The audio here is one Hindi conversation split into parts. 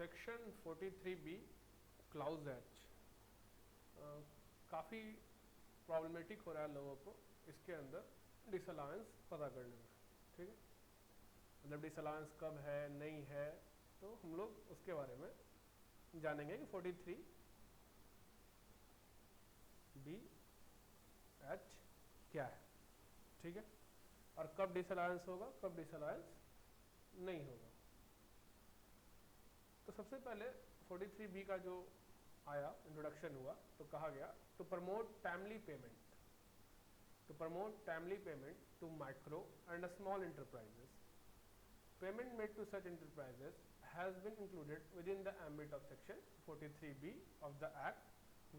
सेक्शन 43B क्लाउज एच काफ़ी प्रॉब्लमेटिक हो रहा है लोगों को इसके अंदर डिसअलाउंस पता करने में। ठीक है, मतलब डिसअलाउंस कब है नहीं है, तो हम लोग उसके बारे में जानेंगे कि 43B(H) क्या है। ठीक है, और कब डिसअलाउंस होगा, कब डिसअलाउंस नहीं होगा। तो सबसे पहले 43B का जो आया इंट्रोडक्शन हुआ तो कहा गया to promote timely payment to micro and small enterprises. Payment made to such enterprises has been included within the ambit of section 43B of the Act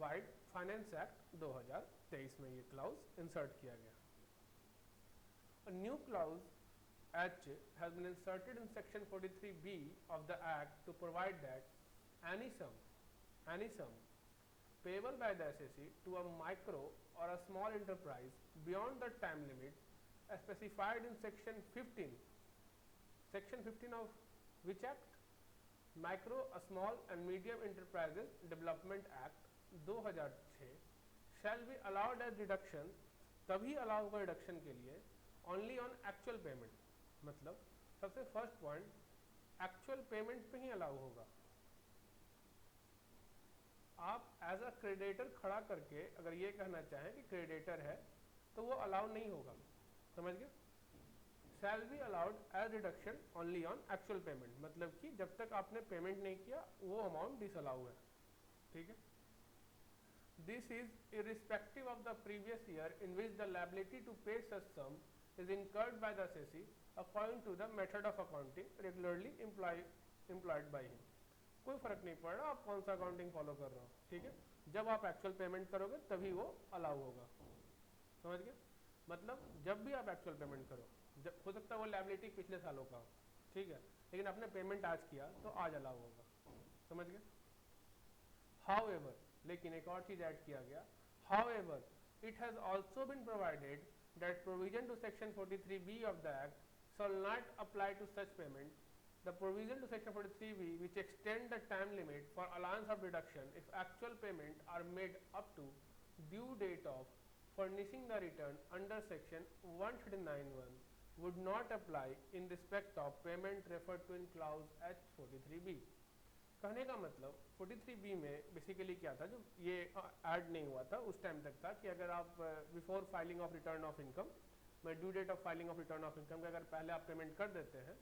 Wide Finance Act 2023 में ये क्लाउज इंसर्ट किया गया। A new clause H has been inserted in section 43B of the Act to provide that any sum payable by the SSE to a micro or a small enterprise beyond the time limit specified in section 15 of which act? Micro, Small and Medium Enterprises Development Act 2006 shall be allowed as deduction, तभी अलाउ होगा डिडक्शन के लिए ओनली ऑन एक्चुअल पेमेंट। मतलब सबसे फर्स्ट पॉइंट, एक्चुअल पेमेंट पे ही अलाउ होगा। आप एज अ क्रेडिटर खड़ा करके अगर ये कहना चाहें कि क्रेडिटर है तो वो अलाउ नहीं होगा। समझ गए? Shall be allowed as deduction only on actual payment, मतलब कि जब तक आपने पेमेंट नहीं किया वो अमाउंट डिसअलाउ है। ठीक है, this is irrespective of the previous year in which the liability to pay such sum is incurred by the assessee according to the method of accounting regularly employed by him. कोई फर्क नहीं पड़ रहा आप कौन सा अकाउंटिंग फॉलो कर रहे हो। ठीक है, जब आप एक्चुअल पेमेंट करोगे तभी वो अलाउ होगा। समझ गए? मतलब जब भी आप एक्चुअल पेमेंट करो, जब हो सकता है वो लायबिलिटी पिछले सालों का हो, ठीक है, लेकिन आपने पेमेंट आज किया तो आज अलाउ होगा। समझ गए? हाउएवर, लेकिन एक और चीज ऐड किया गया, however it has also been provided that provision to section 43B of the act shall not apply to such payment. The provision to section 43B which extend the time limit for allowance of deduction if actual payment are made up to due date of furnishing the return under section 139(1) would not apply in respect of payment referred to in clause H 43B। कहने का मतलब 43B में बेसिकली क्या था, जो ये ऐड नहीं हुआ था उस टाइम तक था कि अगर आप before filing of return of income में due date of filing of return of income के अगर पहले आप पेमेंट कर देते हैं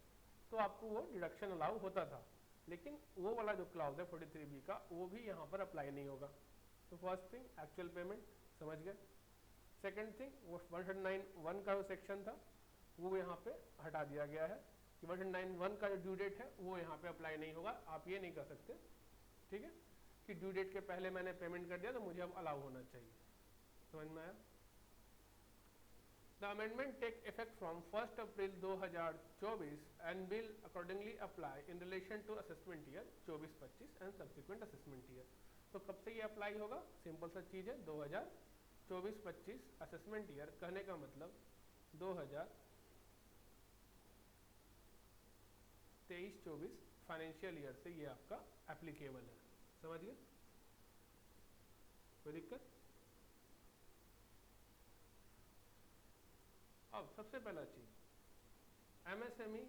तो आपको वो डिडक्शन अलाउ होता था। लेकिन वो वाला जो क्लाउज है 43B का वो भी यहाँ पर अप्लाई नहीं होगा। तो फर्स्ट थिंग एक्चुअल पेमेंट, समझ गए। सेकंड थिंग वो 109(1) का जो सेक्शन था वो यहाँ पे हटा दिया गया है कि 109(1) का जो ड्यू डेट है वो यहाँ पे अप्लाई नहीं होगा। आप ये नहीं कर सकते, ठीक है, कि ड्यू डेट के पहले मैंने पेमेंट कर दिया तो मुझे अब अलाउ होना चाहिए। समझ में आया? The amendment take effect from 1st April 2024 and will accordingly apply in relation to assessment year 24-25 and subsequent assessment year। तो कब से ये अप्लाई होगा? सिंपल सा चीज है, 2024-25 असेसमेंट ईयर, कहने का मतलब 2023-24 फाइनेंशियल ईयर से ये आपका एप्लीकेबल है। समझ गए? कोई दिक्कत? अब सबसे पहला चीज, MSME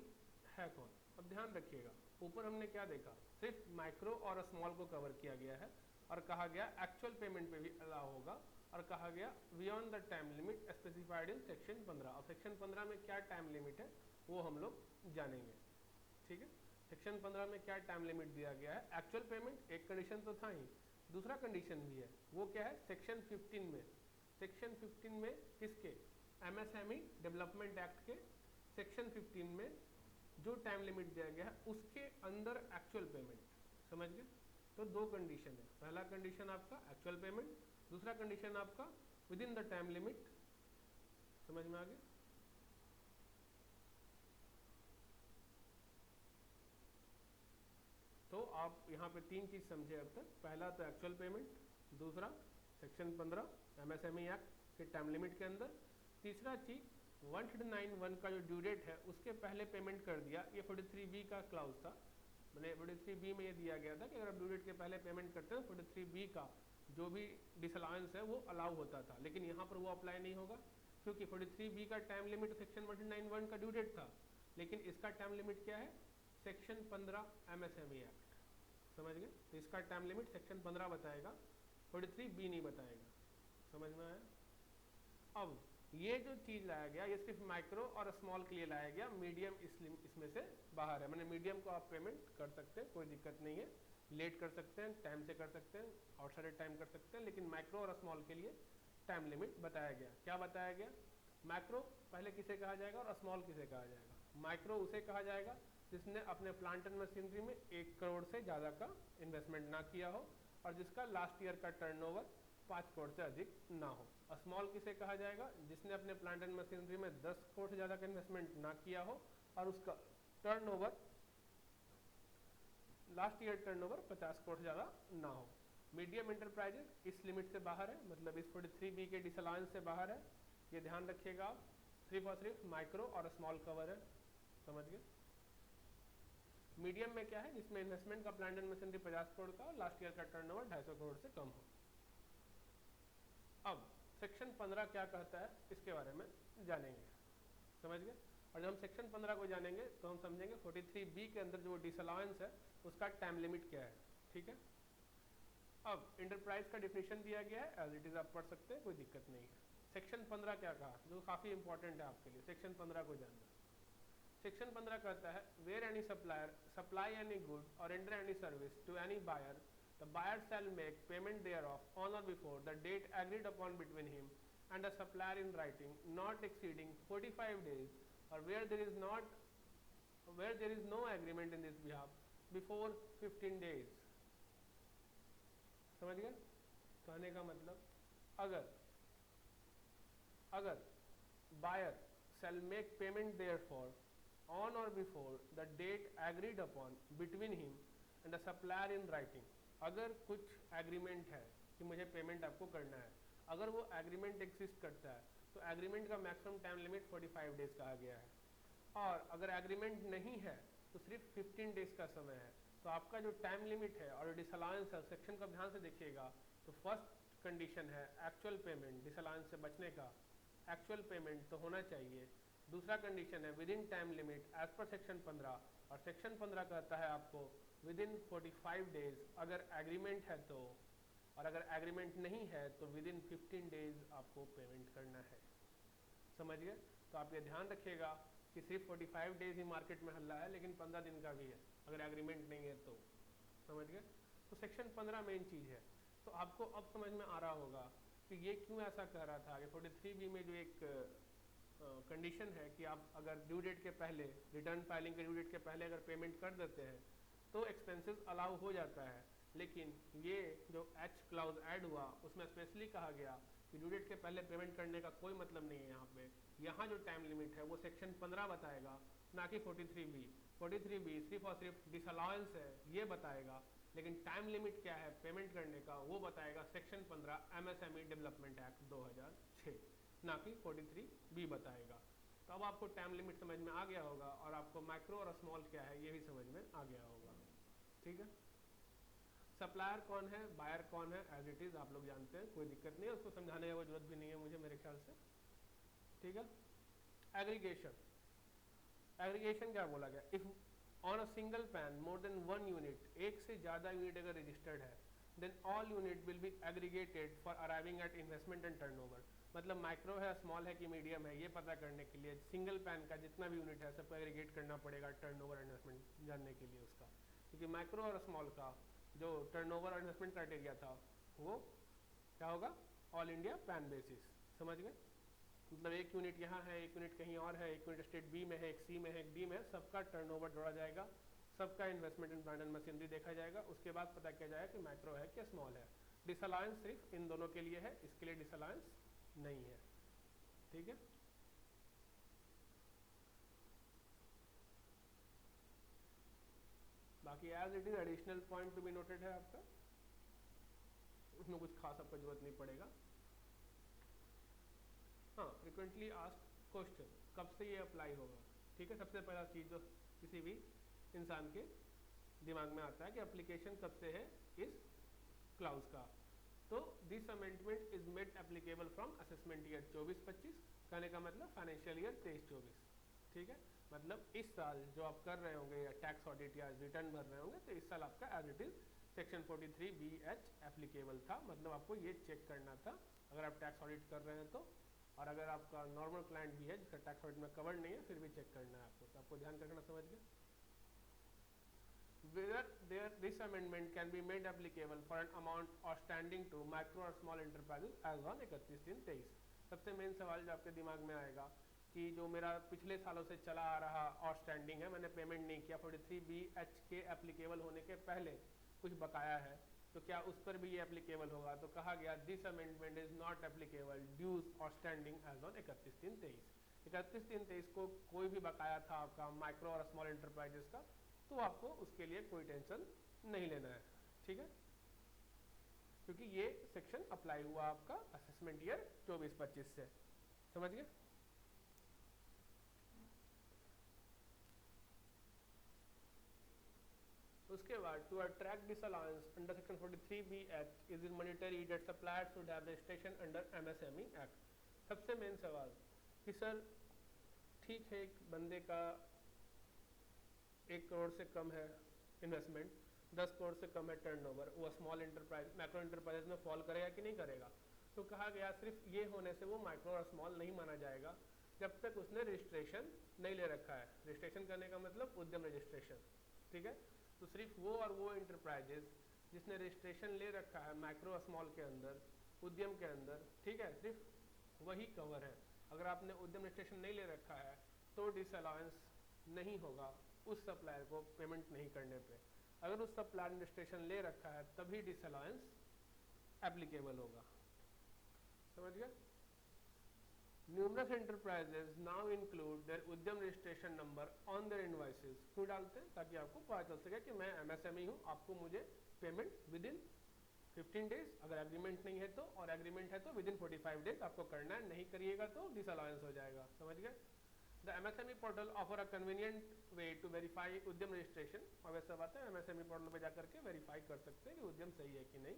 है कौन? अब ध्यान रखिएगा, ऊपर हमने क्या देखा, सिर्फ माइक्रो और स्मॉल को कवर किया गया है और कहा गया एक्चुअल पेमेंट पे भी अलाउ होगा और कहा गया beyond the time limit specified in section 15। अब सेक्शन 15 में क्या टाइम लिमिट है वो हम लोग जानेंगे। ठीक है, सेक्शन 15 में क्या टाइम लिमिट दिया गया है? एक्चुअल पेमेंट एक कंडीशन तो था ही, दूसरा कंडीशन भी है, वो क्या है? सेक्शन 15 में, सेक्शन 15 में किसके? MSME डेवलपमेंट एक्ट के सेक्शन 15 में जो टाइम लिमिट दिया गया है उसके अंदर एक्चुअल पेमेंट। समझ गए? तो दो कंडीशन है, पहला कंडीशन आपका एक्चुअल पेमेंट, दूसरा कंडीशन आपका with in the time limit. समझ में आ गया? तो आप यहाँ पे तीन चीज समझे अब तक, पहला तो एक्चुअल पेमेंट, दूसरा सेक्शन 15 MSME एक्ट के टाइम लिमिट के अंदर, तीसरा चीज 109(1) का जो ड्यू डेट है उसके पहले पेमेंट कर दिया, ये 43B का क्लाउज था, मैंने 43B में ये दिया गया था कि अगर आप ड्यू डेट के पहले पेमेंट करते हैं 43B का जो भी डिसअलाउंस है वो अलाउ होता था, लेकिन यहाँ पर वो अप्लाई नहीं होगा क्योंकि 43B का टाइम लिमिट सेक्शन 191 का ड्यू डेट था, लेकिन इसका टाइम लिमिट क्या है, सेक्शन 15 MSME एक्ट, समझ गए। तो इसका टाइम लिमिट सेक्शन 15 बताएगा, 43B नहीं बताएगा, समझ में आया। अब ये जो चीज़ लाया गया ये सिर्फ माइक्रो और स्मॉल के लिए लाया गया, मीडियम इसमें से बाहर है। मैंने मीडियम को आप पेमेंट कर सकते हैं, कोई दिक्कत नहीं है, लेट कर सकते हैं, टाइम से कर सकते हैं, आउटसाइड टाइम कर सकते हैं, लेकिन माइक्रो और स्मॉल के लिए टाइम लिमिट बताया गया। क्या बताया गया, माइक्रो पहले किसे कहा जाएगा और स्मॉल किसे कहा जाएगा। माइक्रो उसे कहा जाएगा जिसने अपने प्लांट एंड मशीनरी में 1 करोड़ से ज़्यादा का इन्वेस्टमेंट ना किया हो और जिसका लास्ट ईयर का टर्नओवर 5 करोड़ से अधिक ना हो। स्मॉल किसे कहा जाएगा, जिसने अपने प्लांट एंड मशीनरी में 10 करोड़ से ज़्यादा का इन्वेस्टमेंट ना किया हो और उसका turnover last year turnover 50 crore से ज़्यादा ना हो। मीडियम एंटरप्राइजेज इस लिमिट से बाहर है, मतलब इस 43B के डिसअलाउंस से बाहर है, ये ध्यान रखिएगा आप। सिर्फ और सिर्फ माइक्रो और स्मॉल कवर है, समझ गए। मीडियम में क्या है, जिसमें इन्वेस्टमेंट का प्लांट एंड मशीनरी 50 करोड़ का और लास्ट ईयर का टर्नओवर 250 करोड़ से कम हो। अब सेक्शन 15 क्या कहता है इसके बारे में जानेंगे, समझ गए। और जब हम सेक्शन 15 को जानेंगे तो हम समझेंगे 43B के अंदर जो डिसअलाउंस है उसका टाइम लिमिट क्या है, ठीक है। अब इंटरप्राइज का डिफिनेशन दिया गया है, एज इट इज आप पढ़ सकते हैं, कोई दिक्कत नहीं है। सेक्शन 15 क्या कहा, जो काफ़ी इंपॉर्टेंट है आपके लिए, सेक्शन 15 को जानना। सेक्शन 15 कहता है where any supplier supply any good और render any service to any buyer, the buyer shall make payment thereof on or before the date agreed upon between him and the supplier in writing, not exceeding 45 days, or where there is no agreement in this behalf before 15 days। समझ गए। कहने का मतलब अगर buyer shall make payment therefore on or before the date agreed upon between him and the supplier in writing, अगर कुछ एग्रीमेंट है कि मुझे पेमेंट आपको करना है, अगर वो एग्रीमेंट एग्जिस्ट करता है तो एग्रीमेंट का मैक्सिमम टाइम लिमिट 45 डेज कहा गया है, और अगर एग्रीमेंट नहीं है तो सिर्फ 15 डेज का समय है। तो आपका जो टाइम लिमिट है और डिसअलाउंस है, सेक्शन को ध्यान से देखिएगा, तो फर्स्ट कंडीशन है एक्चुअल पेमेंट, डिसअलाउंस से बचने का एक्चुअल पेमेंट तो होना चाहिए। दूसरा कंडीशन है within time limit as per section 15, और सेक्शन 15 कहता है आपको विद इन 45 डेज अगर एग्रीमेंट है तो, और अगर एग्रीमेंट नहीं है तो विद इन 15 डेज आपको पेमेंट करना है, समझ गए। तो आप ये ध्यान रखिएगा कि सिर्फ 45 डेज ही मार्केट में हल्ला है, लेकिन 15 दिन का भी है अगर एग्रीमेंट नहीं है तो, समझ गए। तो सेक्शन 15 मेन चीज़ है। तो आपको अब समझ में आ रहा होगा कि ये क्यों ऐसा कह रहा था कि 43B में जो एक कंडीशन है कि आप अगर ड्यू डेट के पहले, रिटर्न फाइलिंग के ड्यू डेट के पहले अगर पेमेंट कर देते हैं तो एक्सपेंसेस अलाउ हो जाता है, लेकिन ये जो H क्लाउज ऐड हुआ उसमें स्पेशली कहा गया कि ड्यू डेट के पहले पेमेंट करने का कोई मतलब नहीं है। यहाँ जो टाइम लिमिट है वो सेक्शन 15 बताएगा, ना कि 43B। 43B सिर्फ और सिर्फ डिसअलाउंस है ये बताएगा, लेकिन टाइम लिमिट क्या है पेमेंट करने का वो बताएगा सेक्शन 15 MSME डेवलपमेंट एक्ट 2006, ना कि 43B बताएगा। तो अब आपको टाइम लिमिट समझ में आ गया होगा और आपको माइक्रो और स्मॉल क्या है ये भी समझ में आ गया होगा, ठीक है। सप्लायर कौन है, बायर कौन है, एज इट इज आप लोग जानते हैं, कोई दिक्कत नहीं है, उसको समझाने की जरूरत भी नहीं है मुझे मेरे ख्याल से, ठीक है। एग्रीगेशन क्या बोला गया, if on a single PAN more than 1 unit, एक से ज़्यादा यूनिट अगर रजिस्टर्ड है, then all unit will be aggregated for arriving at investment and turnover. मतलब माइक्रो है, स्मॉल है कि मीडियम है, ये पता करने के लिए सिंगल पैन का जितना भी यूनिट है सबको एग्रीगेट करना पड़ेगा टर्नओवर इन्वेस्टमेंट जानने के लिए उसका, क्योंकि माइक्रो और स्मॉल का जो टर्नओवर और इन्वेस्टमेंट क्राइटेरिया था वो क्या होगा, ऑल इंडिया पैन बेसिस, समझ गए। मतलब एक यूनिट यहाँ है, एक यूनिट कहीं और है, एक यूनिट स्टेट बी में है, एक सी में है, एक डी में है, सबका टर्नओवर जोड़ा जाएगा, सबका investment in plant and machinery देखा जाएगा, उसके बाद पता किया जाएगा कि माइक्रो है कि स्मॉल है। डिसअलाउंस सिर्फ इन दोनों के लिए है, इसके लिए डिसअलाउंस नहीं है, ठीक है। बाकी as it is additional point to be noted है आपका, उसमें कुछ खास आपको जरूरत नहीं पड़ेगा। हाँ, फ्रिक्वेंटली आस्क्ड क्वेश्चन, कब से ये अप्लाई होगा, ठीक है। सबसे पहला चीज़ जो किसी भी इंसान के दिमाग में आता है कि एप्लीकेशन कब से है इस क्लाउज का। तो this amendment is made applicable from assessment year 24-25, कहने का मतलब फाइनेंशियल ईयर 23-24, ठीक है। मतलब इस साल जो आप कर रहे होंगे या टैक्स ऑडिट या रिटर्न भर रहे होंगे, तो इस साल आपका as it is section 43BH applicable था, मतलब आपको ये चेक करना था अगर आप टैक्स ऑडिट कर रहे हैं तो। और अगर आपका नॉर्मल क्लाइंट भी है जिसका टैक्स ऑडिट में कवर नहीं है, फिर भी चेक करना है आपको, तो आपको ध्यान रखना, समझ गए। Whether this amendment can be made applicable for an amount outstanding to micro और small enterprises as on 31/3/23। सबसे मेन सवाल जो आपके दिमाग में आएगा कि जो मेरा पिछले सालों से चला आ रहा आउटस्टैंडिंग है, मैंने पेमेंट नहीं किया, 43BH के एप्लीकेबल होने के पहले कुछ बकाया है, तो क्या उस पर भी ये एप्लीकेबल होगा। तो कहा गया this amendment is not applicable dues outstanding as on 31/3/23। 31/3/23 को कोई भी बकाया था आपका माइक्रो और स्मॉल एंटरप्राइजेस का, तो आपको उसके लिए कोई टेंशन नहीं लेना है, ठीक है, क्योंकि ये सेक्शन अप्लाई हुआ आपका असेसमेंट ईयर 24-25 से, समझ गए। उसके बाद to attract disallowance under section 43BH is it mandatory that suppliers should have registration under MSME act. सबसे मेन सवाल कि सर ठीक है, एक बंदे का 1 करोड़ से कम है इन्वेस्टमेंट, 10 करोड़ से कम है टर्नओवर, वो स्मॉल एंटरप्राइज माइक्रो एंटरप्राइज में फॉल करेगा कि नहीं करेगा। तो कहा गया सिर्फ ये होने से वो माइक्रो और स्मॉल नहीं माना जाएगा जब तक उसने रजिस्ट्रेशन नहीं ले रखा है। रजिस्ट्रेशन करने का मतलब उद्यम रजिस्ट्रेशन, ठीक है। तो सिर्फ वो और वो एंटरप्राइजेस जिसने रजिस्ट्रेशन ले रखा है माइक्रो और स्मॉल के अंदर, उद्यम के अंदर, ठीक है, सिर्फ वही कवर है। अगर आपने उद्यम रजिस्ट्रेशन नहीं ले रखा है तो डिसअलाउंस नहीं होगा उस सप्लायर को पेमेंट नहीं करने पे। अगर उस सप्लायर ने रजिस्ट्रेशन ले रखा है तभी डिसअलाउंस एप्लीकेबल होगा, समझ गए। Numerous enterprises now include their Udyam registration number on their invoices. क्यों डालते हैं? ताकि आपको पता चल सके कि मैं MSME हूँ, आपको मुझे पेमेंट विद इन 15 डेज, अगर एग्रीमेंट नहीं है तो, और एग्रीमेंट है तो विद इन 45 डेज आपको करना है, नहीं करिएगा तो डिसअलाउंस हो जाएगा, समझ गए। The MSME portal offer a convenient way to verify उद्यम registration। और वैसे बात है MSME portal पे जाकर के वेरीफाई कर सकते हैं कि उद्यम सही है कि नहीं।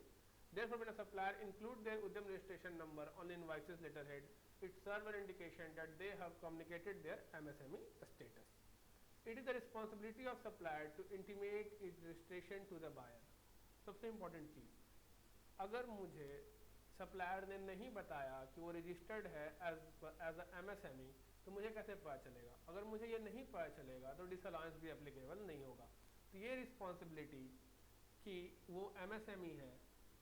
Therefore, when a supplier include their उद्यम registration number on invoices letterhead, it serves an indication that they have communicated their MSME status. It is the responsibility of supplier to intimate its registration to the buyer। सबसे important चीज, अगर मुझे सप्लायर ने नहीं बताया कि वो रजिस्टर्ड है एज अ MSME, तो मुझे कैसे पता चलेगा। अगर मुझे ये नहीं पता चलेगा तो डिसअलाउंस भी एप्लीकेबल नहीं होगा। तो ये रिस्पॉन्सिबिलिटी कि वो MSME है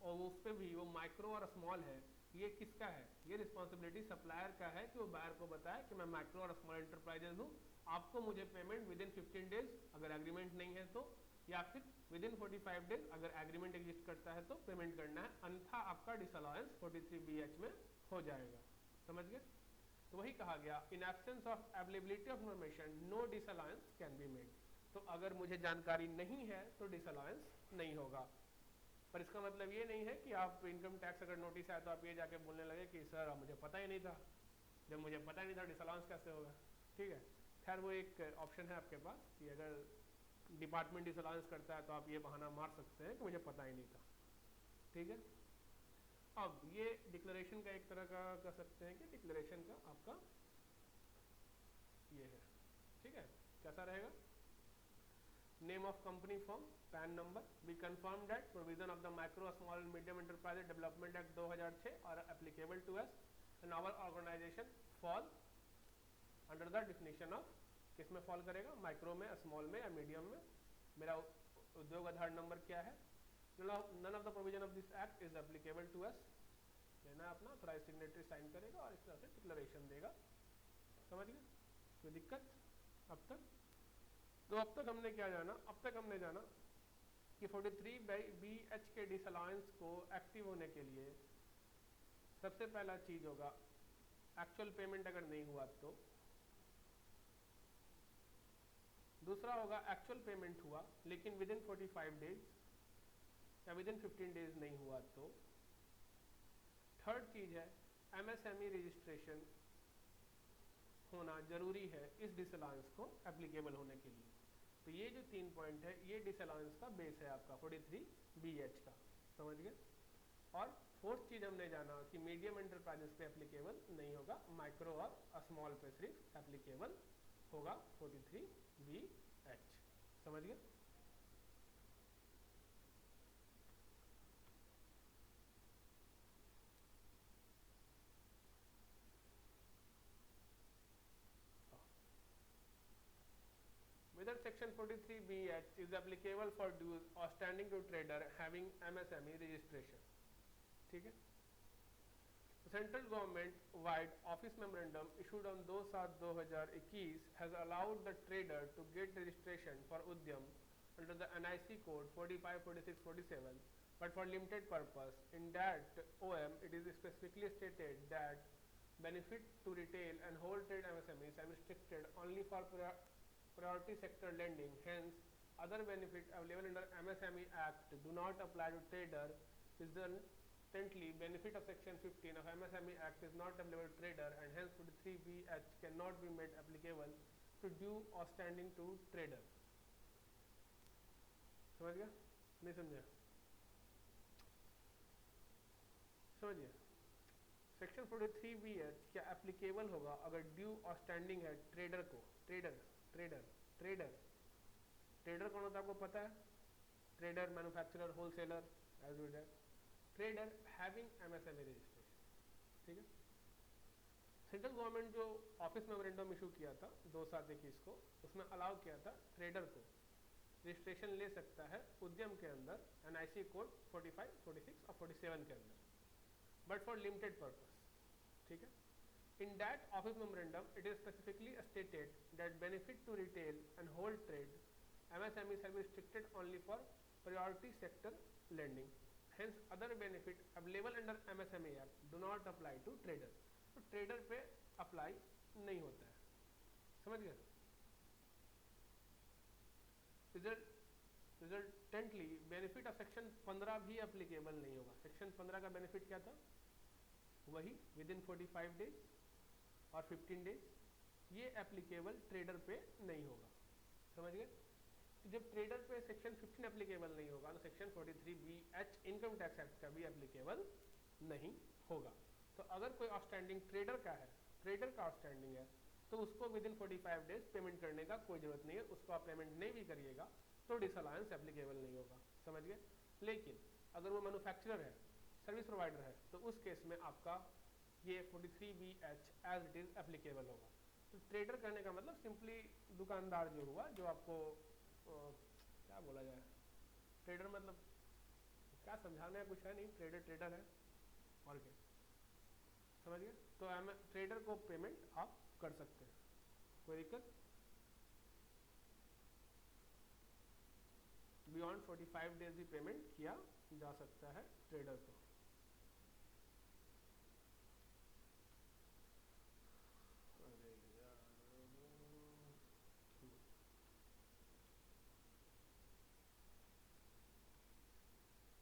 और वो उस पर भी वो माइक्रो और स्मॉल है, ये किसका है? ये रिस्पॉन्सिबिलिटी सप्लायर का है कि वो बायर को बताए कि मैं माइक्रो और स्मॉल एंटरप्राइजेज हूँ, आपको मुझे पेमेंट विद इन 15 डेज, अगर एग्रीमेंट नहीं है तो, या फिर विद इन 45 डेज अगर एग्रीमेंट एग्जिस्ट करता है तो पेमेंट करना है, अन्यथा आपका डिसअलाउंस 43BH में हो जाएगा, समझ गए। तो वही कहा गया in absence of availability of information no disallowance can be made. तो अगर मुझे जानकारी नहीं है तो डिसअलाउंस नहीं होगा। पर इसका मतलब ये नहीं है कि आप इनकम टैक्स अगर नोटिस आया तो आप ये जाके बोलने लगे कि सर मुझे पता ही नहीं था, जब मुझे पता ही नहीं था डिसअलाउंस कैसे होगा, ठीक है। खैर वो एक ऑप्शन है आपके पास कि अगर डिपार्टमेंट डिसअलाउंस करता है तो आप ये बहाना मार सकते हैं कि मुझे पता ही नहीं था, ठीक है। अब ये डिक्लेरेशन का एक तरह का कह सकते हैं कि डिक्लेरेशन का आपका ये है, ठीक है। कैसा रहेगा? Name of company form, PAN number, we confirm that provision of the micro small and medium enterprise development act 2006 are applicable to us and our organization fall under the definition of, किसमें फॉल करेगा? माइक्रो में, स्मॉल में या मीडियम में। मेरा उद्योग आधार नंबर क्या है? None of the provision of this act is applicable to us. लेना अपना थोड़ा सिग्नेटरी साइन करेगा और इस तरह से डिक्लेरेशन देगा, समझ गए। कोई दिक्कत अब तक? तो अब तक हमने क्या जाना? अब तक हमने जाना कि 43BH के डिसअलाउंस को एक्टिव होने के लिए सबसे पहला चीज होगा एक्चुअल पेमेंट अगर नहीं हुआ तो, दूसरा होगा एक्चुअल पेमेंट हुआ लेकिन विद इन 45 डेज या विद इन 15 डेज नहीं हुआ तो, थर्ड चीज है MSME रजिस्ट्रेशन होना जरूरी है इस डिसअलाउंस को एप्लीकेबल होने के लिए। तो ये जो 3 पॉइंट है ये डिसअलाउंस का बेस है आपका 43BH का, समझ गए। और फोर्थ चीज हमने जाना कि मीडियम एंटरप्राइजेस पे एप्लीकेबल नहीं होगा, माइक्रो और स्मॉल पे सिर्फ एप्लीकेबल होगा 43BH, समझ गए। Whether section 43BH is applicable for dues outstanding to trader having MSME registration, ठीक है। Central government wide office memorandum issued on 2/7/2021 has allowed the trader to get registration for उद्यम under the NIC code 45, 46, 47, but for limited purpose. In that OM, it is specifically stated that benefit to retail and wholesale MSMEs are restricted only for priority sector lending. Hence, other benefits available under MSME Act do not apply to trader. Incidentally, benefit of section 15 of MSME Act is not available to trader, and hence 43BH cannot be made applicable to due outstanding to trader. समझ गया? नहीं समझा? समझिए, सेक्शन 43BH क्या एप्लीकेबल होगा अगर ड्यू आउटस्टैंडिंग है ट्रेडर को। ट्रेडर कौन होता है आपको पता है? Trader, manufacturer, wholesaler, as usual trader having MSME registration, ठीक है। सेंट्रल गवर्नमेंट जो ऑफिस मेमोरेंडम इशू किया था 2/7/21 को, उसमें अलाउ किया था ट्रेडर को रजिस्ट्रेशन ले सकता है उद्यम के अंदर NIC कोड 45, 46 और 47 के अंदर, बट फॉर लिमिटेड पर्पस, ठीक है। In that office memorandum, it is specifically stated that benefit to retail and whole trade MSMEs have been restricted only for priority sector lending. Hence, other benefit available under MSME Act do not apply to trader. तो trader पे apply नहीं होता है, समझ गए। Resultantly, benefit of section 15 भी applicable नहीं होगा। सेक्शन 15 का बेनिफिट क्या था? वही विदिन 45 डेज और 15 डेज, ये एप्लीकेबल ट्रेडर पे नहीं होगा, समझ गए। तो जब ट्रेडर पे सेक्शन 15 एप्लीकेबल नहीं होगा तो section 43BH income tax act का भी एप्लीकेबल नहीं होगा। तो अगर कोई आउटस्टैंडिंग ट्रेडर का है, ट्रेडर का आउटस्टैंडिंग है, तो उसको विदिन 45 डेज पेमेंट करने का कोई जरूरत नहीं है। उसको आप पेमेंट नहीं भी करिएगा तो डिसअलाउंस एप्लीकेबल नहीं होगा, समझ गए। लेकिन अगर वो मैन्युफैक्चरर है, सर्विस प्रोवाइडर है, तो उस केस में आपका ये 43BH as it is applicable होगा। तो ट्रेडर करने का मतलब सिंपली दुकानदार जो हुआ, जो आपको क्या बोला जाए, ट्रेडर मतलब क्या समझाने कुछ है नहीं, ट्रेडर ट्रेडर है और क्या, समझ गए। तो ट्रेडर को पेमेंट आप कर सकते हैं, कोई दिक्कत। बियॉन्ड 45 डेज भी पेमेंट किया जा सकता है ट्रेडर को।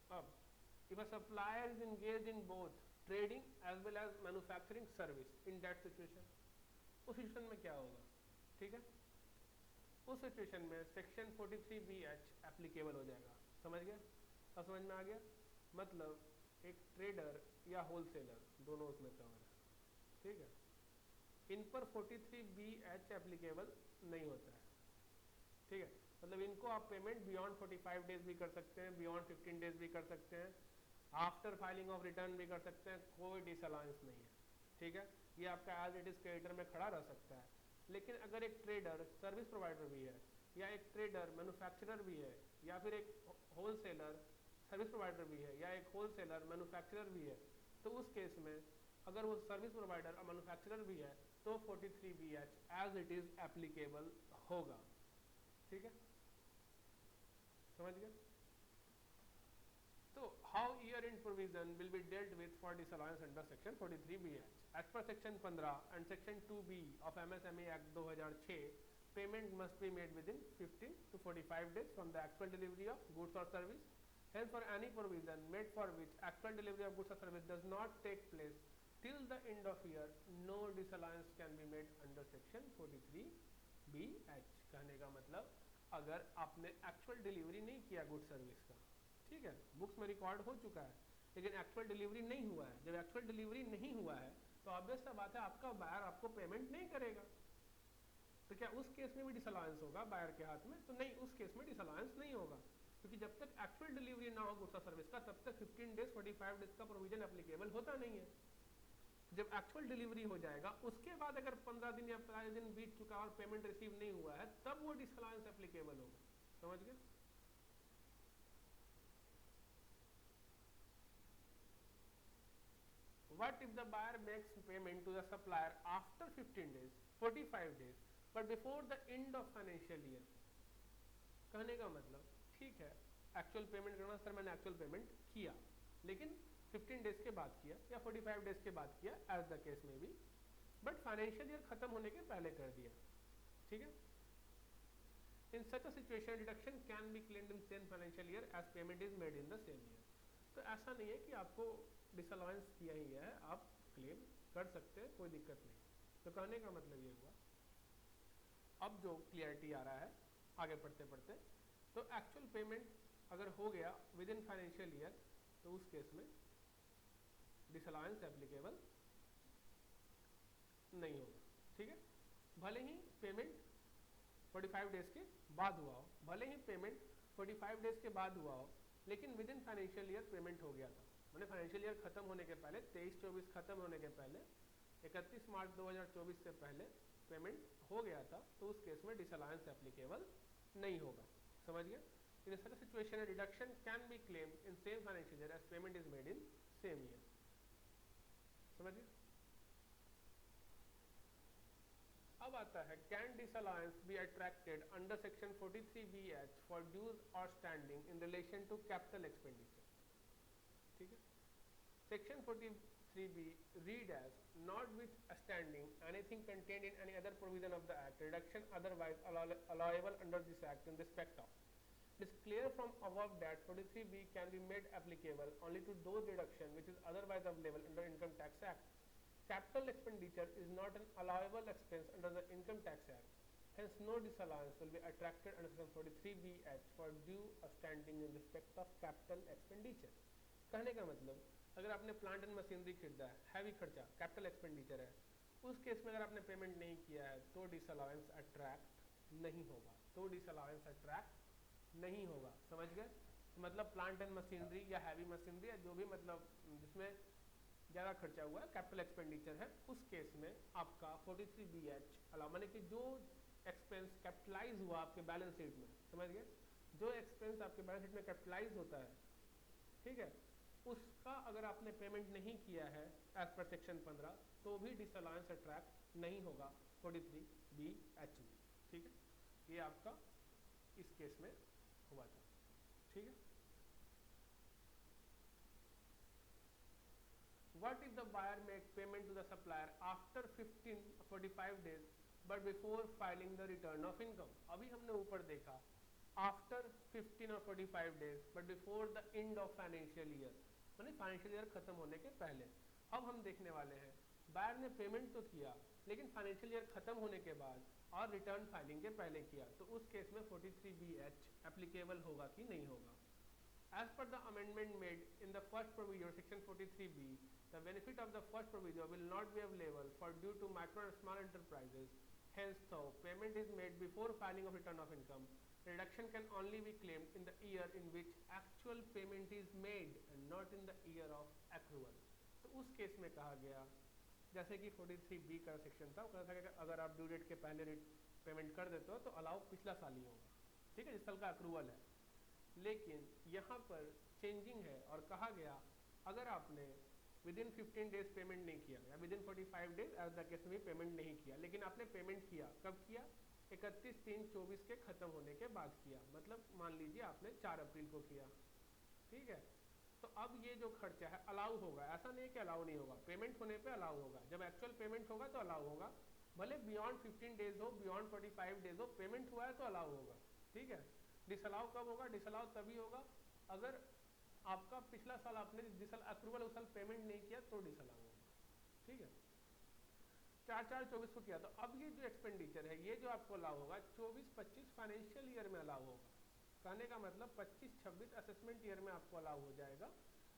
अब if a supplier is engaged in both trading as well as manufacturing service, in that situation, उस सिचुएशन में क्या होगा, ठीक है। उस सिचुएशन में सेक्शन 43BH एप्लीकेबल हो जाएगा, समझ गया। अब समझ में आ गया, मतलब एक ट्रेडर या होलसेलर दोनों उसमें कवर है, ठीक है। इन पर 43BH एप्लीकेबल नहीं होता है, ठीक है। मतलब इनको आप पेमेंट बियॉन्ड 45 डेज भी कर सकते हैं, बियॉन्ड 15 डेज भी कर सकते हैं, आफ्टर फाइलिंग ऑफ रिटर्न भी कर सकते हैं, कोई डिसअलाउंस नहीं है, ठीक है। ये आपका एज इट इज क्रेडिटर में खड़ा रह सकता है। लेकिन अगर एक ट्रेडर सर्विस प्रोवाइडर भी है, या एक ट्रेडर मैन्युफैक्चरर भी है, या फिर एक होलसेलर सर्विस प्रोवाइडर भी है, या एक होलसेलर मैन्युफैक्चरर भी है, तो उस केस में अगर वो सर्विस प्रोवाइडर और मैन्युफैक्चरर भी है तो 43BH as it is applicable होगा, ठीक है, समझ गए। तो how year end provision will be dealt with for disallowance under section 43BH as per section 15 and section 2B of MSME act 2006, payment must be made within 15 to 45 days from the actual delivery of goods or service. Hence, for any provision made for which actual delivery of goods or service does not take place till the end of year, no disallowance can be made under section 43BH. कहने का मतलब अगर आपने एक्चुअल डिलीवरी नहीं किया गुड सर्विस का, ठीक है, बुक्स में रिकॉर्ड हो चुका है लेकिन एक्चुअल डिलीवरी नहीं हुआ है। जब एक्चुअल डिलीवरी नहीं हुआ है तो ऑब्वियस सा बात है आपका बायर आपको पेमेंट नहीं करेगा। तो क्या उस केस में भी डिसअलाउंस होगा बायर के हाथ में? तो नहीं, उस केस में डिसअलाउंस नहीं होगा, क्योंकि जब तक एक्चुअल डिलीवरी ना हो गुड्स और सर्विस का तब तक 15 डेज 45 डेज का प्रोविजन एप्लीकेबल होता नहीं है। जब एक्चुअल डिलीवरी हो जाएगा उसके बाद अगर 15 दिन या 15 दिन बीत चुका और पेमेंट रिसीव नहीं हुआ है तब वो डिसअलाउंस एप्लीकेबल होगा। समझ गए? What if the buyer makes payment to the supplier after 15 days, 45 days, but before the end of financial year? कहने का मतलब, ठीक है, एक्चुअल पेमेंट करना, सर मैंने एक्चुअल पेमेंट किया लेकिन 15 डेज के बाद किया या 45 डेज के बाद किया, एज द केस में भी, बट फाइनेंशियल ईयर खत्म होने के पहले कर दिया, ठीक है। In such a situation deduction can be claimed in same financial year as payment is made in the same year. तो ऐसा नहीं है कि आपको डिसअलाउंस किया ही है, आप क्लेम कर सकते हैं, कोई दिक्कत नहीं। तो कहने का मतलब ये हुआ, अब जो क्लियरिटी आ रहा है आगे पढ़ते पढ़ते, तो एक्चुअल पेमेंट अगर हो गया विद इन फाइनेंशियल ईयर तो उस केस में डिसअलाउंस एप्लीकेबल नहीं होगा, ठीक है। भले ही पेमेंट 45 डेज के बाद हुआ हो, भले ही पेमेंट 45 डेज के बाद हुआ हो, लेकिन with in financial year payment हो गया था, मैंने फाइनेंशियल ईयर खत्म होने के पहले, 23-24 खत्म होने के पहले, 31 मार्च 2024 से पहले पेमेंट हो गया था, तो उस केस में डिसअलाउंस एप्लीकेबल नहीं होगा। समझ गए? In such a situation reduction can be claimed in same financial year as payment is made in same year. समझ गए? अब आता है can disallowance be attracted under section 43BH for dues और standing in relation to capital expenditure. ठीक है, section 43B read as not withstanding anything contained in any other provision of the act, reduction otherwise allowable under this act in respect of. It is clear from above that 43B can be made applicable only to those deduction which is otherwise available under Income Tax Act. Capital expenditure is not an allowable expense under the Income Tax Act. Hence, no disallowance will be attracted under section 43BH for due outstanding in respect of capital expenditure. कहने का मतलब, अगर आपने प्लांट एंड मशीनरी खरीदा है, हैवी खर्चा, कैपिटल एक्सपेंडिचर है, उस केस में अगर आपने पेमेंट नहीं किया है तो डिसअलाउंस अट्रैक्ट नहीं होगा, तो डिसअलाउंस अट्रैक्ट नहीं होगा। समझ गए? मतलब प्लांट एंड मशीनरी या हैवी मशीनरी या जो भी मतलब जिसमें ज़्यादा खर्चा हुआ है, कैपिटल एक्सपेंडिचर है, उस केस में आपका 43BH अलाउ, माने कि जो एक्सपेंस कैपिटलाइज हुआ आपके बैलेंस शीट में, समझ गए, जो एक्सपेंस आपके बैलेंस शीट में कैपिटलाइज होता है, ठीक है, उसका अगर आपने पेमेंट नहीं किया है एज पर सेक्शन 15 तो भी डिसअलाउंस अट्रैक्ट नहीं होगा 43BH में। ठीक है, ये आपका इस केस में हुआ था। ठीक है, What if the buyer makes payment to the supplier after 45 days but before filing the return of income? अभी हमने ऊपर देखा after 15 or 45 days but before the end of financial year, माने फाइनेंशियल ईयर खत्म होने के पहले। अब हम देखने वाले हैं बायर ने पेमेंट तो किया लेकिन फाइनेंशियल ईयर खत्म होने के बाद और रिटर्न फाइलिंग के पहले किया, तो उस केस में 43BH एप्लीकेबल होगा कि नहीं होगा। As per the amendment made in the first provision section 43B, the benefit of the first provision will not be available for due to micro and small enterprises. Hence, though payment is made before filing of return of income, reduction can only be claimed in the year in which actual payment is made and not in the year of accrual. तो उस केस में कहा गया, जैसे कि 43B का सेक्शन था, कहा था कि अगर आप ड्यू डेट के पहले पेमेंट कर देते हो तो अलाउ पिछला साल ही होगा, ठीक है, जिस साल का अक्रूवल है। लेकिन यहाँ पर चेंजिंग है और कहा गया अगर आपने विद इन 15 डेज पेमेंट नहीं किया या within 45 days as the case में पेमेंट नहीं किया, लेकिन आपने पेमेंट किया, कब किया? 31/3/24 के खत्म होने के बाद किया, मतलब मान लीजिए आपने 4 अप्रैल को किया, ठीक है, तो अब ये जो खर्चा है अलाउ होगा, ऐसा नहीं है कि अलाउ नहीं होगा, पेमेंट होने पे अलाउ होगा, जब एक्चुअल पेमेंट होगा तो अलाउ होगा, भले बियॉन्ड 15 डेज हो, बियॉन्ड 45 डेज हो, पेमेंट हुआ है तो अलाउ होगा। ठीक है, डिसअलाउ कब होगा? डिसअलाउ तभी होगा अगर आपका पिछला साल आपने जिस साल अप्रूवल उस साल पेमेंट नहीं किया तो डिसअलाउ होगा। ठीक है, 4/4/24 को किया, तो अब ये जो एक्सपेंडिचर है ये जो आपको अलाउ होगा 24-25 फाइनेंशियल ईयर में अलाउ होगा। कहने का मतलब 25-26 असेसमेंट ईयर में आपको अलाउ हो जाएगा,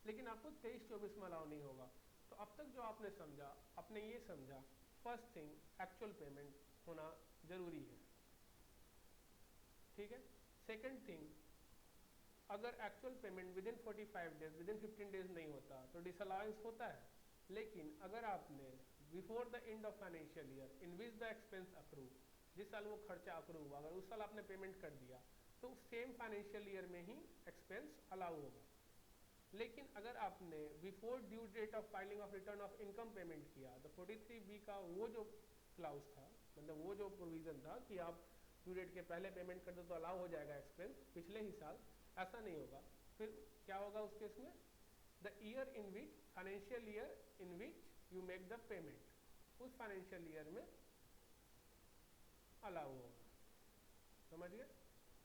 लेकिन आपको 23-24 में अलाउ नहीं होगा। तो अब तक जो आपने समझा, आपने ये समझा फर्स्ट थिंग एक्चुअल पेमेंट होना जरूरी है, ठीक है। सेकंड थिंग, अगर actual payment with in 45 days, within 15 days नहीं होता तो डिसअलाउंस होता है। लेकिन अगर आपने before the end of financial year in which the expense approve, जिस साल वो खर्चा अप्रूव हुआ, अगर उस साल आपने पेमेंट कर दिया तो सेम फाइनेंशियल ईयर में ही एक्सपेंस अलाउ होगा। लेकिन अगर आपने before due date of filing of return of income payment किया, तो 43B का वो जो क्लाउज था, मतलब वो जो प्रोविजन था कि आप ड्यू डेट के पहले पेमेंट कर दो तो अलाउ हो जाएगा एक्सपेंस पिछले ही साल, ऐसा नहीं होगा। फिर क्या होगा उस केस में, the year in which, financial year in which you make the payment, उस फाइनेंशियल ईयर में अलाउ होगा। समझ गए,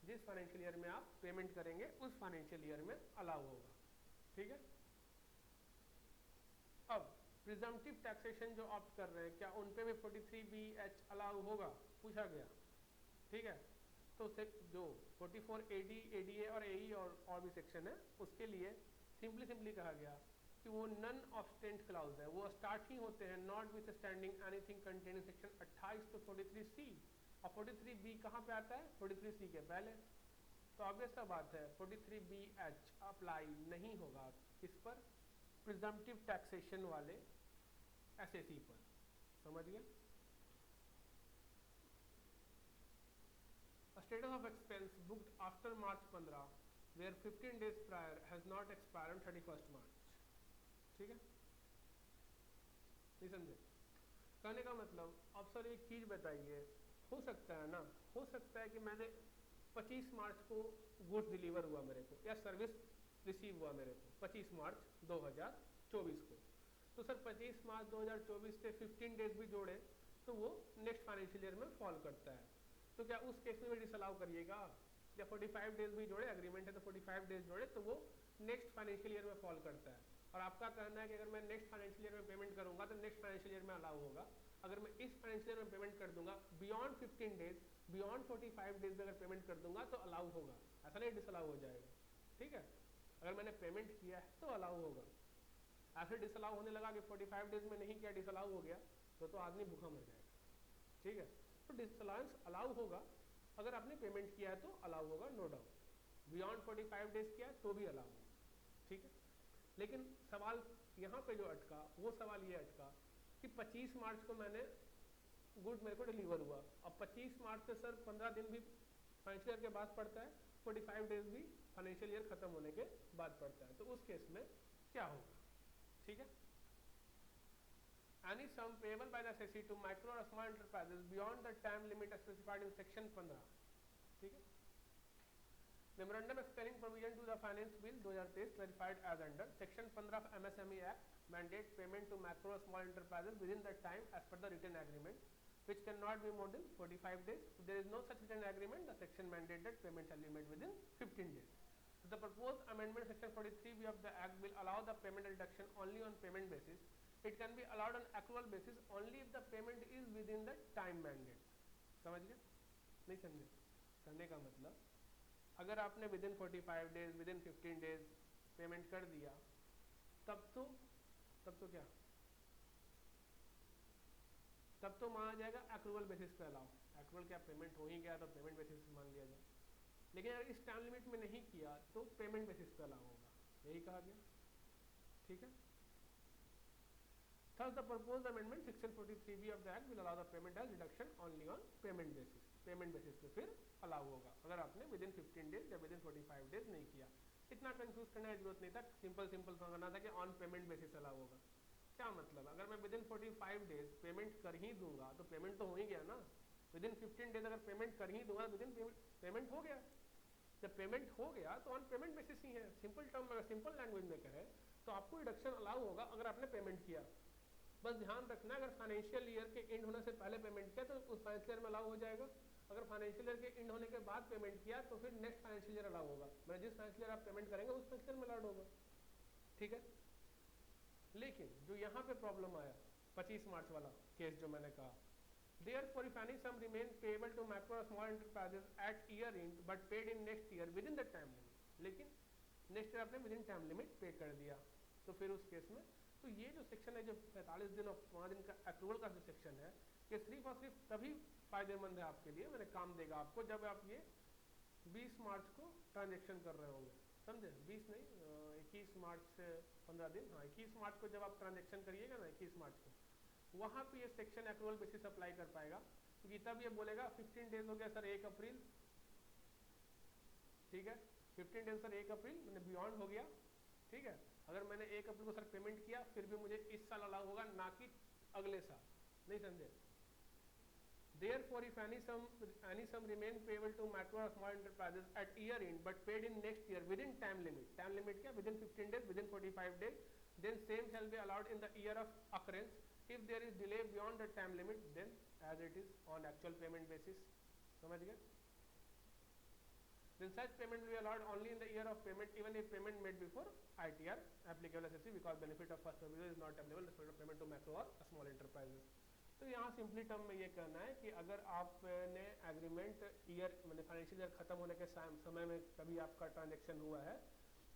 जिस फाइनेंशियल ईयर में आप पेमेंट करेंगे उस फाइनेंशियल ईयर में अलाउ होगा, ठीक है। अब प्रिजम्पटिव टैक्सेशन जो ऑप्ट कर रहे हैं, क्या उन पे भी 43BH अलाउ होगा, पूछा गया, ठीक है। तो जो 44AD, ADA और AE और भी सेक्शन है, उसके लिए सिंपली कहा गया कि वो नन ऑब्स्टेंट क्लाउज है, वो स्टार्ट ही होते हैं not with standing anything contain section 28 तो 43C, और 43B कहाँ पे आता है, 43C के पहले। तो ऑब्वियस सा बात है 43BH अप्लाई नहीं होगा किस पर, प्रिजम्पटिव टैक्सेशन वाले SAC पर। समझ गए। Status of expense booked after March 15 where 15 days prior has not expire on 31 March, ठीक है। नहीं समझे, कहने का मतलब अब सर एक चीज बताइए, हो सकता है ना, हो सकता है कि मैंने 25 मार्च को गुड्स डिलीवर हुआ मेरे को, या सर्विस रिसीव हुआ मेरे को 25 मार्च 2024 को, तो सर 25 मार्च 2024 से 15 डेज भी जोड़े तो वो नेक्स्ट फाइनेंशियल ईयर में फॉल करता है। तो क्या उस केस में भी डिसअलाउ करिएगा, या 45 डेज भी जोड़े, एग्रीमेंट है तो 45 डेज जोड़े तो वो नेक्स्ट फाइनेंशियल ईयर में फॉल करता है। और आपका कहना है कि अगर मैं नेक्स्ट फाइनेंशियल ईयर में पेमेंट करूंगा तो नेक्स्ट फाइनेंशियल ईयर में अलाउ होगा, अगर मैं इस फाइनेंशियल ईयर में पेमेंट कर दूंगा बियॉन्ड 15 डेज, बियॉन्ड 45 डेज में अगर पेमेंट कर दूंगा तो अलाउ होगा, ऐसा नहीं डिसअलाउ हो जाएगा, ठीक है। अगर मैंने पेमेंट किया है तो अलाउ होगा, ऐसे डिसअलाउ होने लगा कि 45 डेज में नहीं किया डिसअलाउ हो गया तो आदमी भूखा मर जाएगा, ठीक है। तो डिसअलाउंस अलाउ होगा, अगर आपने पेमेंट किया है तो अलाउ होगा, नो डाउट। बियॉन्ड 45 डेज किया है तो भी अलाउ होगा, ठीक है। लेकिन सवाल यहाँ पे जो अटका, वो सवाल ये अटका कि 25 मार्च को मैंने गुड मेरे को डिलीवर हुआ, अब 25 मार्च से सर 15 दिन भी फाइनेंशियल ईयर के बाद पड़ता है, 45 डेज भी फाइनेंशियल ईयर खत्म होने के बाद पड़ता है, तो उस केस में क्या होगा, ठीक है। Any sum payable by the SAC to micro or small enterprises beyond the time limit specified in section 15, ठीक है। Memorandum explaining provision to the Finance Bill 2023 clarified as under section 15 of MSME Act mandate payment to macro or small enterprises within the time as per the written agreement, which cannot be more than 45 days. If there is no such written agreement, the section mandated payment shall be made within 15 days. So the proposed amendment section 43B of the Act will allow the payment reduction only on payment basis. It can be allowed on accrual basis only if the payment is within the time mandate. समझ गए, नहीं समझे, करने का मतलब अगर आपने with in 45 days, within 15 days payment कर दिया तब तो क्या, तब तो माना जाएगा एक्रूवल बेसिस पे अलाउ, एक्रूवल क्या पेमेंट हो ही गया तो पेमेंट बेसिस मान लिया जाए। लेकिन अगर इस टाइम लिमिट में नहीं किया तो पेमेंट बेसिस पे अलाउ होगा, यही कहा गया, ठीक है। Thus, the proposed amendment section 43B of the Act will allow the payment as deduction only on payment basis. Payment basis पे फिर अलाउ होगा अगर आपने विद इन 15 डेज या विद इन 45 डेज नहीं किया। इतना कंफ्यूज करने की जरूरत नहीं था, सिंपल समझना था कि ऑन पेमेंट बेसिस अलाउ होगा। क्या मतलब, अगर मैं विद इन 45 डेज पेमेंट कर ही दूंगा तो पेमेंट तो हो ही गया ना, विद इन 15 डेज अगर पेमेंट कर ही दूंगा विद इन पेमेंट हो गया, जब पेमेंट हो गया तो ऑन पेमेंट बेसिस ही है। सिंपल टर्म अगर सिंपल लैंग्वेज में कहे तो आपको डिडक्शन अलाउ होगा अगर आपने पेमेंट किया। बस ध्यान रखना अगर फाइनेंशियल ईयर के एंड होने से पहले पेमेंट किया तो उस फाइनेंशियल ईयर में अलाउ हो जाएगा, अगर फाइनेंशियल ईयर के एंड होने के बाद पेमेंट किया तो फिर नेक्स्ट फाइनेंशियल ईयर अलाउ होगा, मतलब जिस फाइनेंशियल ईयर आप पेमेंट करेंगे उस फाइनेंशियल ईयर में अलाउड होगा, ठीक है। लेकिन जो यहाँ पे प्रॉब्लम आया 25 मार्च वाला केस जो मैंने कहा। Therefore, if any sum remain payable to macro or small enterprises at year end but paid in next year within the time limit, लेकिन नेक्स्ट ईयर आपने विद इन टाइम लिमिट पे कर दिया, तो फिर उस केस में तो ये जो सेक्शन है जो 45 दिन और 5 दिन का अप्रूवल का जो सेक्शन है, ये सिर्फ और सिर्फ तभी फायदेमंद है आपके लिए, मैंने काम देगा आपको जब आप ये 20 मार्च को ट्रांजेक्शन कर रहे होंगे, समझे? 20 नहीं 21 मार्च से 15 दिन, हाँ 21 मार्च को जब आप ट्रांजेक्शन करिएगा ना 21 मार्च को, वहाँ पे ये सेक्शन अप्रूवल बेसिस अप्लाई कर पाएगा, क्योंकि तब ये बोलेगा 15 डेज हो गया सर 1 अप्रैल, ठीक है 15 डेज सर 1 अप्रैल मैंने बियॉन्ड हो गया, ठीक है। अगर मैंने 1 अप्रैल को सर पेमेंट किया फिर भी मुझे इस साल अलाउ होगा, ना कि अगले साल, नहीं समझे? Therefore, if any sum remain payable to macro or small enterprises at year end but paid in next year within time limit क्या within 15 days, within 45 days, then same shall be allowed in the year of occurrence. If there is delay beyond the time limit, then as it is on actual payment basis. समझ गए? Then such payment will be allowed only in the year of payment, even if payment made before ITR applicable SSC, because benefit of first provision is not available with respect to payment to macro or small enterprises. तो यहाँ सिंपली टर्म में ये कहना है कि अगर आपने एग्रीमेंट ईयर मैंने फाइनेंशियल ईयर खत्म होने के समय में कभी आपका ट्रांजेक्शन हुआ है,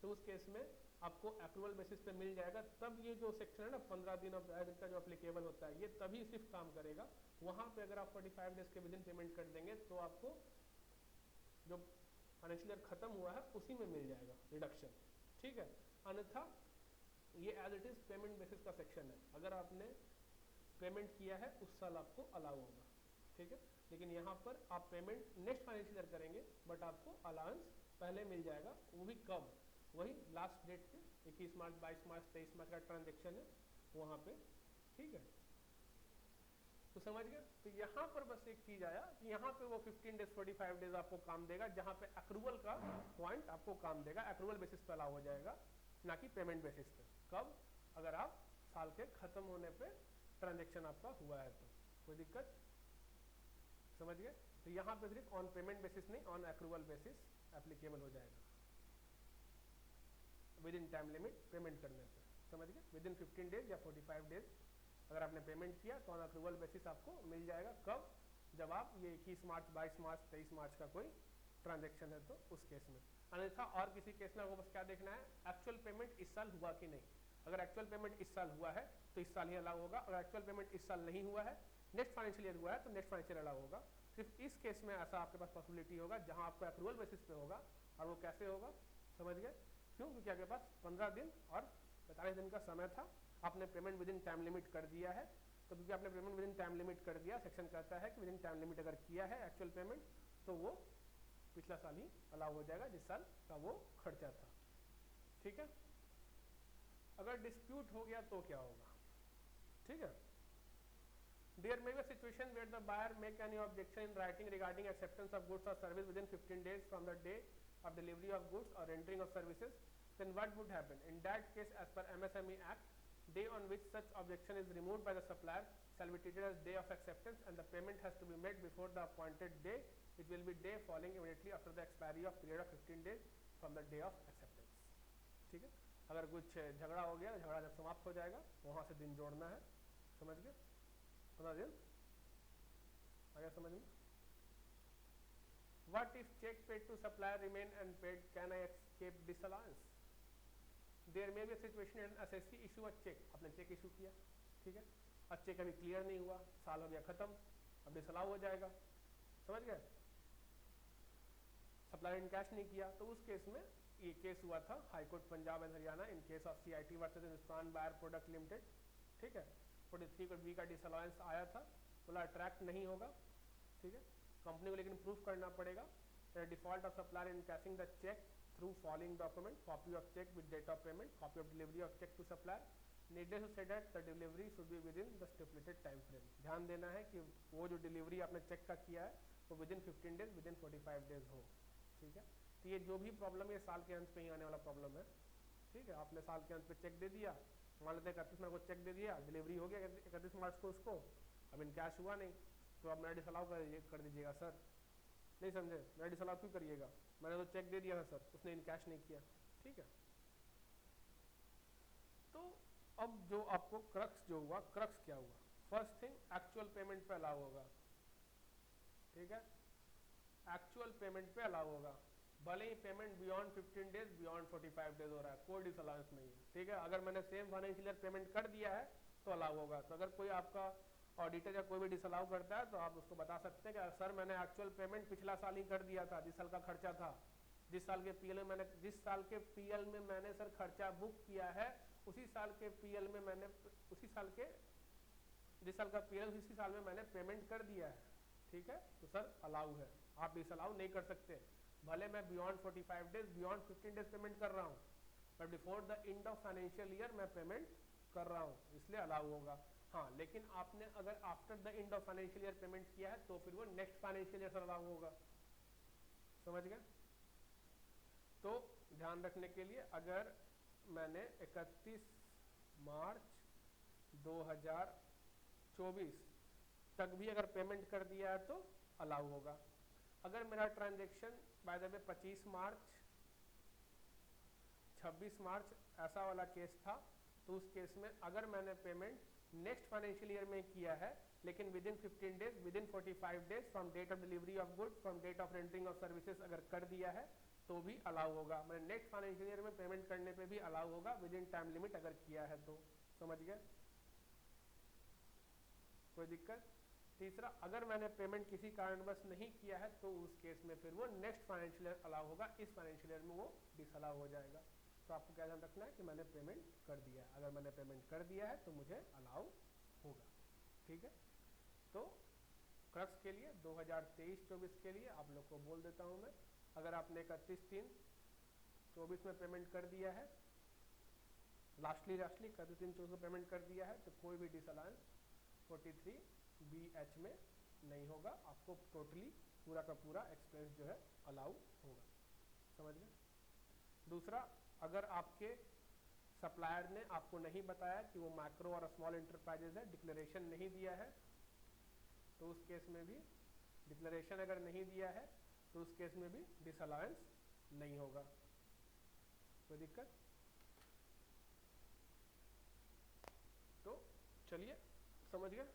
तो उस केस में आपको अप्रूवल बेसिस पे मिल जाएगा। तब ये जो सेक्शन है ना 15 दिन और 10 दिन का जो अप्लीकेबल होता है, ये तभी सिर्फ काम करेगा। वहाँ पे अगर आप 45 डेज के विदिन पेमेंट कर देंगे तो आपको जो फाइनेंशियल ईयर खत्म हुआ है उसी में मिल जाएगा रिडक्शन, ठीक है। अन्यथा ये as it is payment basis का सेक्शन है, अगर आपने पेमेंट किया है उस साल आपको अलाउ होगा, ठीक है। लेकिन यहाँ पर आप पेमेंट नेक्स्ट फाइनेंशियल ईयर करेंगे बट आपको अलाउंस पहले मिल जाएगा, वो भी कब? वही लास्ट डेट पे 21 मार्च 22 मार्च 23 मार्च का ट्रांजेक्शन है वहाँ पे, ठीक है। तो समझ गए? तो यहाँ पर बस एक चीज आया कि यहाँ पे वो 15 डेज 45 डेज आपको काम देगा, जहाँ पे अक्रूवल का पॉइंट आपको काम देगा, अक्रूवल बेसिस पे अलाउ हो जाएगा, ना कि पेमेंट बेसिस पे। कब? अगर आप साल के खत्म होने पे ट्रांजेक्शन आपका हुआ है तो कोई दिक्कत? समझ गए? तो यहाँ पे सिर्फ ऑन पेमेंट बेसिस नहीं, ऑन अक्रूवल बेसिस एप्लीकेबल हो जाएगा with in time limit payment करने पे, समझ गए? विद इन 15 डेज या 45 डेज अगर आपने पेमेंट किया तो ऑन अक्रूवल बेसिस आपको मिल जाएगा। कब? जब आप ये 21 मार्च 22 मार्च 23 मार्च का कोई ट्रांजेक्शन है तो उस केस में। अन्यथा और किसी केस में आपको बस क्या देखना है, एक्चुअल पेमेंट इस साल हुआ कि नहीं। अगर एक्चुअल पेमेंट इस साल हुआ है तो इस साल ही अलाउ होगा, अगर एक्चुअल पेमेंट इस साल नहीं हुआ है, नेक्स्ट फाइनेंशियल ईयर हुआ है तो नेक्स्ट फाइनेंशियल अलाउ होगा। सिर्फ इस केस में ऐसा आपके पास पॉसिबिलिटी होगा जहां आपको अप्रूवल बेसिस पे होगा, और वो कैसे होगा समझ गए? क्यों? क्योंकि आपके पास 15 दिन और 45 दिन का समय था, आपने payment with in time limit कर दिया है, तो क्योंकि आपने payment with in time limit कर दिया, सेक्शन कहता है कि विद इन टाइम लिमिट अगर किया है एक्चुअल पेमेंट तो वो पिछला साल ही अलाउ हो जाएगा जिस साल का वो खर्चा था, ठीक है। अगर डिस्प्यूट हो गया तो क्या होगा, ठीक है। There may be a situation where the buyer make any objection in writing regarding acceptance of goods or service within 15 days from the day of delivery of goods or rendering of services. Then what would happen? In that case, as per MSME Act, day on which such objection is removed by the supplier shall be treated as day of acceptance, and the payment has to be made before the appointed day. It will be day following immediately after the expiry of period of 15 days from the day of acceptance. ठीक है। अगर कुछ झगड़ा हो गया, झगड़ा जब समाप्त हो जाएगा वहां से दिन जोड़ना है, समझ गए? 15 दिन आ गया समझ में? What if check paid to supplier remain unpaid? Can I escape disallowance? There may be a situation in SSC issue a check. आपने चेक इशू किया, ठीक है, अब चेक अभी क्लियर नहीं हुआ, साल हो गया खत्म, अब डिसअलाउ हो जाएगा, समझ गए? सप्लायर इन कैश नहीं किया, तो उस केस में ये केस हुआ था high court Punjab and Haryana in case of CIT versus Hindustan Bayer product limited, ठीक है। 43 का डिसअलाउंस आया था, बोला अट्रैक्ट नहीं होगा, ठीक है। कंपनी को लेकिन प्रूफ करना पड़ेगा default of supplier in cashing the cheque through following document, copy of cheque with date of payment, copy of delivery of cheque to supplier, needless to say that the delivery should be within the stipulated time frame. ध्यान देना है कि वो जो डिलीवरी आपने चेक का किया है वो with in 15 days within 45 days हो, ठीक है। तो ये जो भी प्रॉब्लम है साल के अंत पे ही आने वाला प्रॉब्लम है, ठीक है। आपने साल के अंत पे चेक दे दिया, मान लेते हैं 31 मार्च को चेक दे दिया, डिलीवरी हो गया 31 मार्च को उसको, अब इन कैश हुआ नहीं, तो आप मेरा डिसअलाउ कर दीजिएगा सर, नहीं समझे? मेरा डिसअलाउ क्यों करिएगा, मैंने तो चेक दे दिया था सर, उसने इन कैश नहीं किया, ठीक है। तो अब जो आपको क्रक्स जो हुआ, क्रक्स क्या हुआ, फर्स्ट थिंग एक्चुअल पेमेंट पे अलाउ होगा, ठीक है, एक्चुअल पेमेंट पे अलाउ होगा, भले ही payment beyond 15 days beyond 45 days हो रहा है, कोई डिसअलाउंस नहीं है, ठीक है। अगर मैंने सेम फाइनेंशियल ईयर पेमेंट कर दिया है तो अलाउ होगा। तो अगर कोई आपका ऑडिटर या कोई भी डिसअलाउ करता है तो आप उसको बता सकते हैं कि सर मैंने एक्चुअल पेमेंट पिछला साल ही कर दिया था, जिस साल का खर्चा था, जिस साल के पीएल में मैंने जिस साल के पीएल में मैंने सर खर्चा बुक किया है, उसी साल के पीएल में मैंने उसी साल के जिस साल का पीएल उसी साल में मैंने पेमेंट कर दिया है, ठीक है, तो सर अलाउ है, आप डिसअलाउ नहीं कर सकते। भले मैं beyond 45 days beyond 15 days payment कर रहा हूँ, but before the end of financial year मैं पेमेंट कर रहा हूँ, इसलिए अलाउ होगा। हाँ, लेकिन आपने अगर after the end of financial year payment किया है तो फिर वो नेक्स्ट फाइनेंशियल ईयर से अलाउ होगा, समझ गए। तो ध्यान रखने के लिए, अगर मैंने 31 मार्च 2024 तक भी अगर पेमेंट कर दिया है तो अलाउ होगा। अगर मेरा ट्रांजैक्शन बाय द वे 25 मार्च 26 मार्च ऐसा वाला केस था, तो उस केस में अगर मैंने पेमेंट नेक्स्ट फाइनेंशियल ईयर में किया है, लेकिन within 15 days, within 45 days from date of delivery of goods, from date of rendering of services अगर कर दिया है तो भी अलाउ होगा। मैंने नेक्स्ट फाइनेंशियल ईयर में पेमेंट करने पे भी अलाउ होगा, विद इन टाइम लिमिट अगर किया है तो, समझ गए, कोई दिक्कत। तीसरा, अगर मैंने पेमेंट किसी कारणवश नहीं किया है तो उस केस में फिर वो नेक्स्ट फाइनेंशियल ईयर अलाउ होगा, इस फाइनेंशियल ईयर में वो डिसअलाउ हो जाएगा। तो आपको क्या ध्यान रखना है कि मैंने पेमेंट कर दिया है, अगर मैंने पेमेंट कर दिया है तो मुझे अलाउ होगा, ठीक है। तो क्रक्स के लिए 2023-24 के लिए आप लोग को बोल देता हूँ मैं, अगर आपने 31/3/24 में पेमेंट कर दिया है, लास्टली 31/3/24 में पेमेंट कर दिया है, तो कोई भी डिसअलाउंस 43BH में नहीं होगा, आपको टोटली पूरा का पूरा एक्सपेंस जो है अलाउ होगा, समझ गए। दूसरा, अगर आपके सप्लायर ने आपको नहीं बताया कि वो माइक्रो और स्मॉल इंटरप्राइजेज है, डिक्लेरेशन नहीं दिया है, तो उस केस में भी डिक्लेरेशन अगर नहीं दिया है तो उस केस में भी डिसअलाउंस नहीं होगा, कोई दिक्कत। तो चलिए समझ गए।